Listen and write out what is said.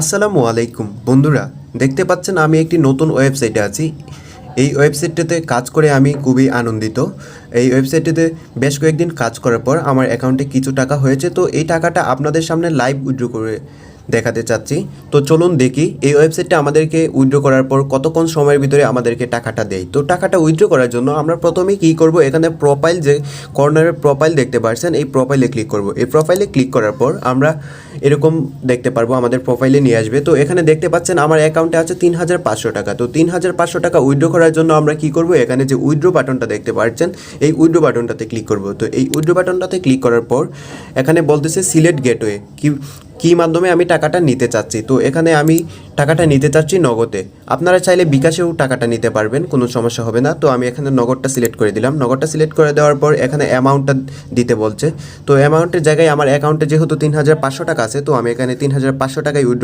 আসসালামু আলাইকুম বন্ধুরা, দেখতে পাচ্ছেন আমি একটি নতুন ওয়েবসাইটে আছি। এই ওয়েবসাইটটিতে কাজ করে আমি খুবই আনন্দিত। এই ওয়েবসাইটটিতে বেশ কয়েকদিন কাজ করার পর আমার অ্যাকাউন্টে কিছু টাকা হয়েছে, তো এই টাকাটা আপনাদের সামনে লাইভ উইথড্র করে দেখাতে চাচ্ছি। তো চলুন দেখি এই ওয়েবসাইটটা আমাদেরকে উইথড্র করার পর কতক্ষণ সময়ের ভিতরে আমাদেরকে টাকাটা দেয়। তো টাকাটা উইথড্র করার জন্য আমরা প্রথমেই কী করব, এখানে প্রোফাইল যে কর্নারের প্রোফাইল দেখতে পাচ্ছেন, এই প্রোফাইলে ক্লিক করব। এই প্রোফাইলে ক্লিক করার পর আমরা এরকম দেখতে পারবো, আমাদের প্রোফাইলে নিয়ে আসবে। তো এখানে দেখতে পাচ্ছেন আমার অ্যাকাউন্টে আছে ৩৫০০ টাকা। তো ৩৫০০ টাকা উইথড্র করার জন্য আমরা কি করব, এখানে যে উইথড্র বাটনটা দেখতে পাচ্ছেন, এই উইথড্র বাটনটাতে ক্লিক করব। তো এই উইথড্র বাটনটাতে ক্লিক করার পর এখানে বলতেছে সিলেক্ট গেটওয়ে, কী মাধ্যমে আমি টাকাটা নিতে চাচ্ছি। তো এখানে আমি টাকাটা নিতে চাচ্ছি নগদে। আপনারা চাইলে বিকাশেও টাকাটা নিতে পারবেন, কোনো সমস্যা হবে না। তো আমি এখানে নগদটা সিলেক্ট করে দিলাম। নগদটা সিলেক্ট করে দেওয়ার পর এখানে অ্যামাউন্টটা দিতে বলছে। তো অ্যামাউন্টের জায়গায় আমার অ্যাকাউন্টে যেহেতু ৩৫০০ টাকা আছে, তো আমি এখানে ৩৫০০ টাকাই উইথড্র